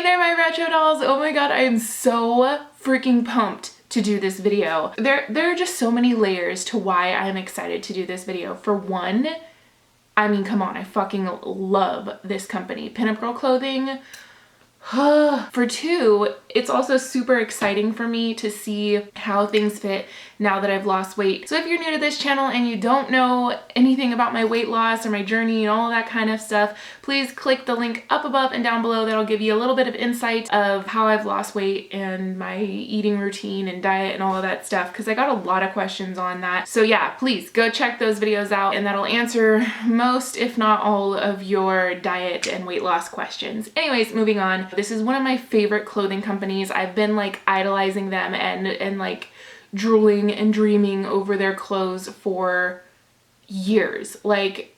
there, my retro dolls. Oh my god, I am so freaking pumped to do this video. There are just so many layers to why I'm excited to do this video. For one, I mean, come on, I fucking love this company, Pinup Girl Clothing. For two, it's also super exciting for me to see how things fit now that I've lost weight. So if you're new to this channel and you don't know anything about my weight loss or my journey and all that kind of stuff, please click the link up above and down below. That'll give you a little bit of insight of how I've lost weight and my eating routine and diet and all of that stuff, because I got a lot of questions on that. So yeah, please go check those videos out and that'll answer most, if not all, of your diet and weight loss questions. Anyways, moving on. This is one of my favorite clothing companies. I've been like idolizing them and like drooling and dreaming over their clothes for years, like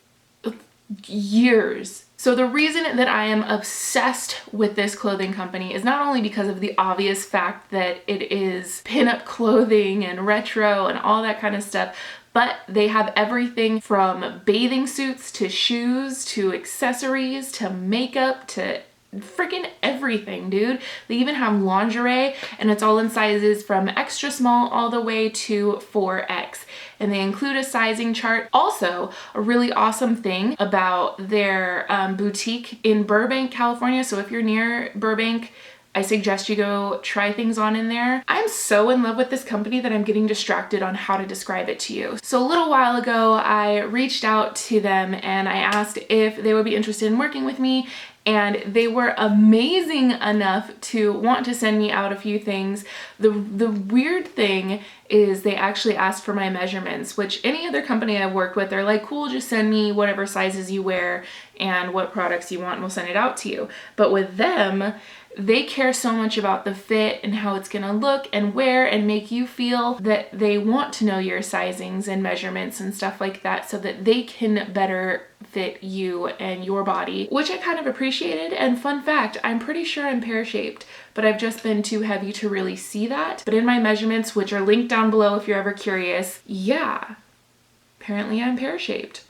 years. So the reason that I am obsessed with this clothing company is not only because of the obvious fact that it is pinup clothing and retro and all that kind of stuff, but they have everything from bathing suits to shoes to accessories to makeup to freaking everything, dude. They even have lingerie, and it's all in sizes from extra small all the way to 4X. And they include a sizing chart. Also, a really awesome thing about their boutique in Burbank, California. So if you're near Burbank, I suggest you go try things on in there. I'm so in love with this company that I'm getting distracted on how to describe it to you. So a little while ago, I reached out to them and I asked if they would be interested in working with me, and they were amazing enough to want to send me out a few things. The weird thing is they actually asked for my measurements, which any other company I've worked with, they're like, cool, just send me whatever sizes you wear and what products you want and we'll send it out to you. But with them, they care so much about the fit and how it's gonna look and wear and make you feel that they want to know your sizings and measurements and stuff like that so that they can better fit you and your body, which I kind of appreciated. And fun fact, I'm pretty sure I'm pear-shaped, but I've just been too heavy to really see that. But in my measurements, which are linked down below if you're ever curious, yeah, apparently I'm pear-shaped.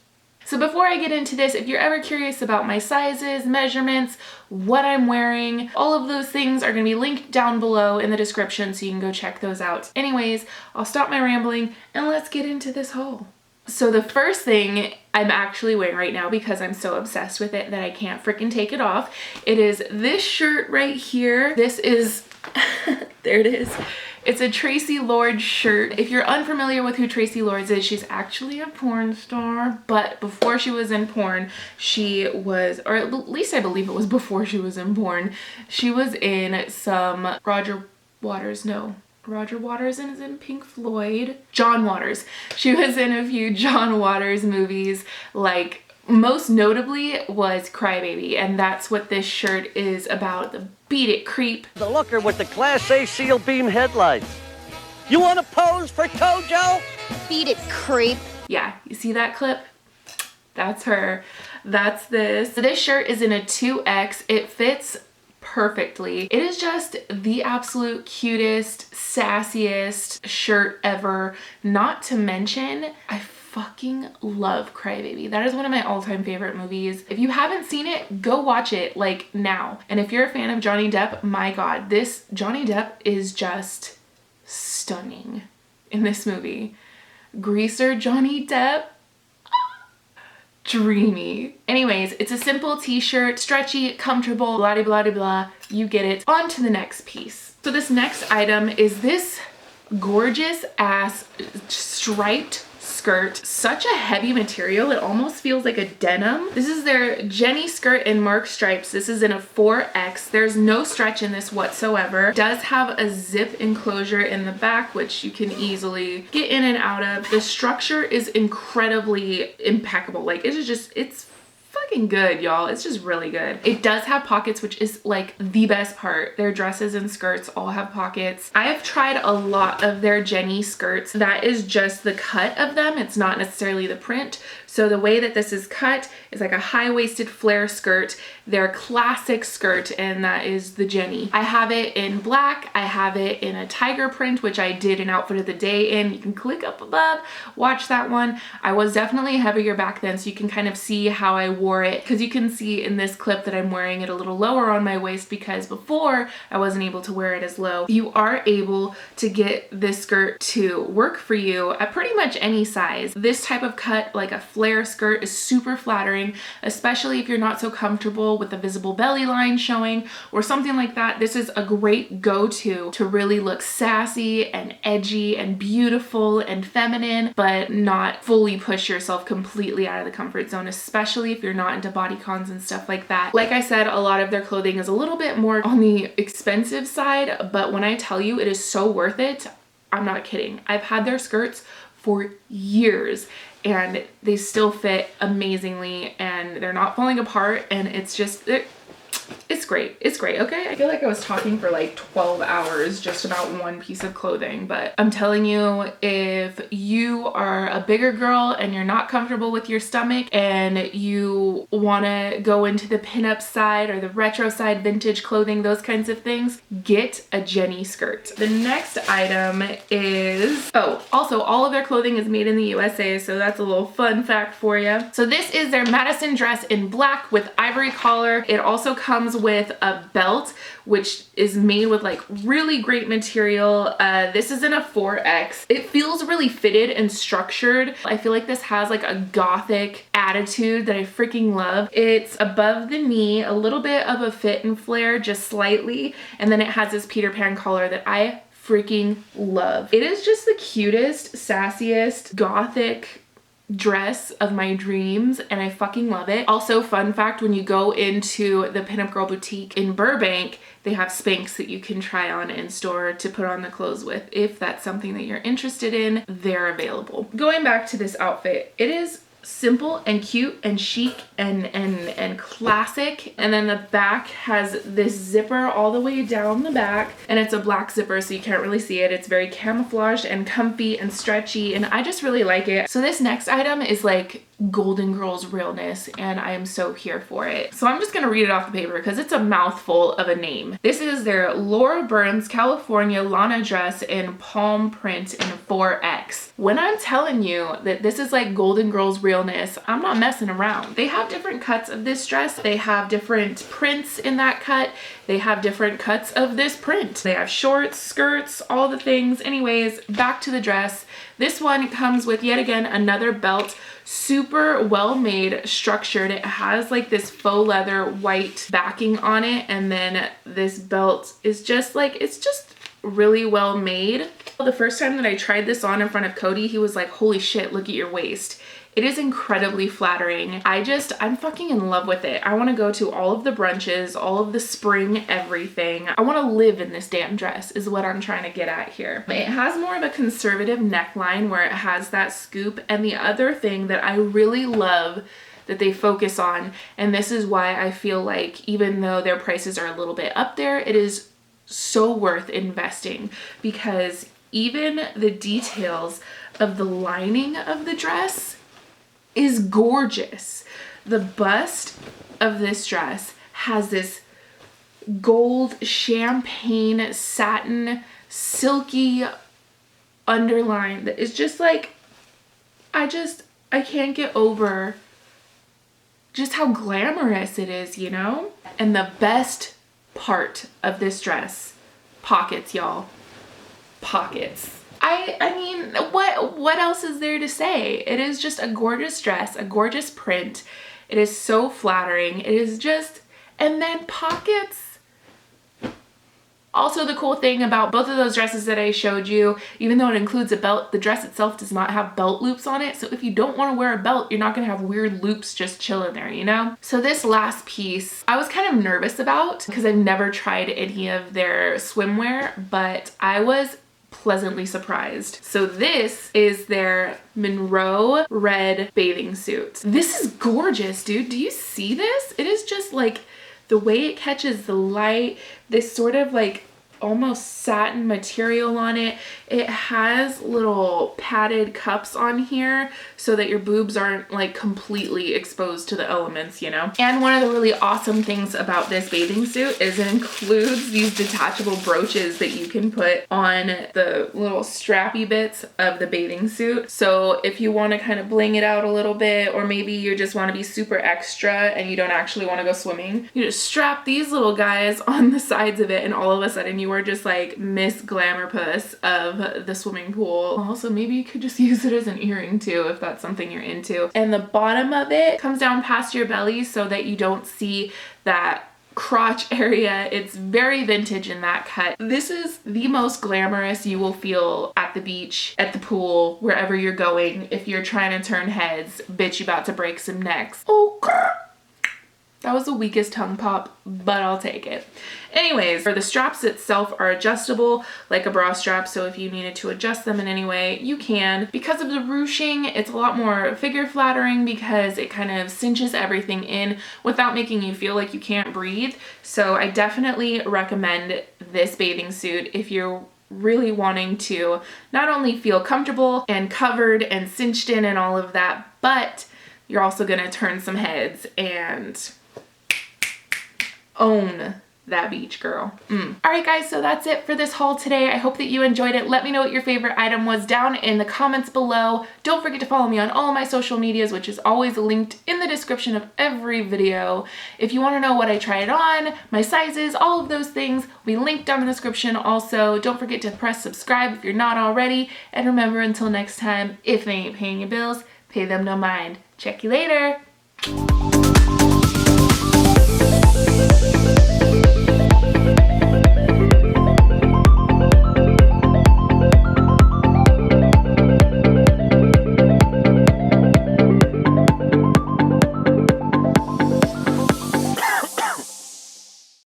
So before I get into this, if you're ever curious about my sizes, measurements, what I'm wearing, all of those things are going to be linked down below in the description so you can go check those out. Anyways, I'll stop my rambling and let's get into this haul. So the first thing I'm actually wearing right now, because I'm so obsessed with it that I can't freaking take it off, it is this shirt right here. This is, there it is. It's a Tracy Lord shirt. If you're unfamiliar with who Tracy Lords is, she's actually a porn star, but before she was in porn, she was, or at least I believe it was before she was in porn, she was in some Roger Waters is in Pink Floyd. John Waters. She was in a few John Waters movies, like most notably was Crybaby, and that's what this shirt is about. The Beat It Creep. The looker with the Class A seal beam headlights. You want to pose for Tojo? Beat it, creep. Yeah, you see that clip? That's her. That's this. So this shirt is in a 2X. It fits perfectly. It is just the absolute cutest, sassiest shirt ever. Not to mention, I fucking love Crybaby. That is one of my all-time favorite movies. If you haven't seen it, go watch it like now. And if you're a fan of Johnny Depp, my god, this Johnny Depp is just stunning in this movie. Greaser Johnny Depp, dreamy. Anyways, it's a simple t-shirt, stretchy, comfortable, blah de blah de blah. You get it. On to the next piece. So this next item is this gorgeous ass striped skirt. Such a heavy material, it almost feels like a denim. This is their Jenny skirt in Mark stripes. This is in a 4X. There's no stretch in this whatsoever. It does have a zip enclosure in the back, which you can easily get in and out of. The structure is incredibly impeccable. Like it's fucking good, y'all. It's just really good. It does have pockets, which is like the best part. Their dresses and skirts all have pockets. I have tried a lot of their Jenny skirts. That is just the cut of them. It's not necessarily the print. So the way that this is cut is like a high-waisted flare skirt, their classic skirt, and that is the Jenny. I have it in black. I have it in a tiger print, which I did an outfit of the day in. You can click up above, watch that one. I was definitely heavier back then, so you can kind of see how I wore wore it, because you can see in this clip that I'm wearing it a little lower on my waist because before I wasn't able to wear it as low. You are able to get this skirt to work for you at pretty much any size. This type of cut, like a flare skirt, is super flattering, especially if you're not so comfortable with the visible belly line showing or something like that. This is a great go-to to really look sassy and edgy and beautiful and feminine, but not fully push yourself completely out of the comfort zone, especially if you're not into bodycons and stuff like that. Like I said, a lot of their clothing is a little bit more on the expensive side, but when I tell you it is so worth it, I'm not kidding. I've had their skirts for years and they still fit amazingly and they're not falling apart, and it's just, it's great. It's great, okay? I feel like I was talking for like 12 hours just about one piece of clothing, but I'm telling you, if you are a bigger girl and you're not comfortable with your stomach and you want to go into the pinup side or the retro side, vintage clothing, those kinds of things, get a Jenny skirt. The next item is, oh, also all of their clothing is made in the USA, so that's a little fun fact for you. So this is their Madison dress in black with ivory collar. It also comes with a belt, which is made with like really great material. This is in a 4X. It feels really fitted and structured. I feel like this has like a gothic attitude that I freaking love. It's above the knee, a little bit of a fit and flare, just slightly, and then it has this Peter Pan collar that I freaking love. It is just the cutest, sassiest, gothic dress of my dreams, and I fucking love it. Also, fun fact, when you go into the Pinup Girl boutique in Burbank, they have Spanx that you can try on in store to put on the clothes with. If that's something that you're interested in, they're available. Going back to this outfit, it is simple and cute and chic and classic, and then the back has this zipper all the way down the back, and it's a black zipper so you can't really see it. It's very camouflaged and comfy and stretchy, and I just really like it. So this next item is like Golden Girls realness, and I am so here for it. So I'm just gonna read it off the paper because it's a mouthful of a name. This is their Laura Burns California Lana dress in palm print in 4X. When I'm telling you that this is like Golden Girls realness, I'm not messing around. They have different cuts of this dress. They have different prints in that cut. They have different cuts of this print. They have shorts, skirts, all the things. Anyways, back to the dress. This one comes with yet again another belt, super well made, structured. It has like this faux leather white backing on it, and then this belt is just like, it's just really well made. The first time that I tried this on in front of Cody, he was like, holy shit, look at your waist. It is incredibly flattering. I'm fucking in love with it. I want to go to all of the brunches, all of the spring everything. I want to live in this damn dress is what I'm trying to get at here. It has more of a conservative neckline where it has that scoop, and the other thing that I really love that they focus on, and this is why I feel like even though their prices are a little bit up there, it is so worth investing, because even the details of the lining of the dress is gorgeous. The bust of this dress has this gold champagne satin silky underline that is just like, I can't get over just how glamorous it is, you know? And the best part of this dress, pockets, y'all. Pockets. I mean, what else is there to say? It is just a gorgeous dress, a gorgeous print. It is so flattering. It is just, and then pockets. Also, the cool thing about both of those dresses that I showed you, even though it includes a belt, the dress itself does not have belt loops on it. So if you don't want to wear a belt, you're not going to have weird loops just chilling there, you know? So this last piece, I was kind of nervous about because I've never tried any of their swimwear, but I was pleasantly surprised. So this is their Monroe red bathing suit. This is gorgeous, dude. Do you see this? It is just like the way it catches the light, this sort of like almost satin material on it. It has little padded cups on here so that your boobs aren't like completely exposed to the elements, you know? And one of the really awesome things about this bathing suit is it includes these detachable brooches that you can put on the little strappy bits of the bathing suit. So if you want to kind of bling it out a little bit, or maybe you just want to be super extra and you don't actually want to go swimming, you just strap these little guys on the sides of it and all of a sudden you are just like Miss Glamour Puss of the swimming pool. Also, maybe you could just use it as an earring too if that's something you're into. And the bottom of it comes down past your belly so that you don't see that crotch area. It's very vintage in that cut. This is the most glamorous you will feel at the beach, at the pool, wherever you're going. If you're trying to turn heads, bitch, you about to break some necks. Oh, that was the weakest tongue pop, but I'll take it. Anyways, the straps itself are adjustable like a bra strap, so if you needed to adjust them in any way, you can. Because of the ruching, it's a lot more figure flattering because it kind of cinches everything in without making you feel like you can't breathe. So I definitely recommend this bathing suit if you're really wanting to not only feel comfortable and covered and cinched in and all of that, but you're also gonna turn some heads and own that beach, girl. Alright guys, so that's it for this haul today. I hope that you enjoyed it. Let me know what your favorite item was down in the comments below. Don't forget to follow me on all of my social medias, which is always linked in the description of every video. If you want to know what I tried on, my sizes, all of those things, we linked down in the description also. Don't forget to press subscribe if you're not already. And remember, until next time, if they ain't paying your bills, pay them no mind. Check you later.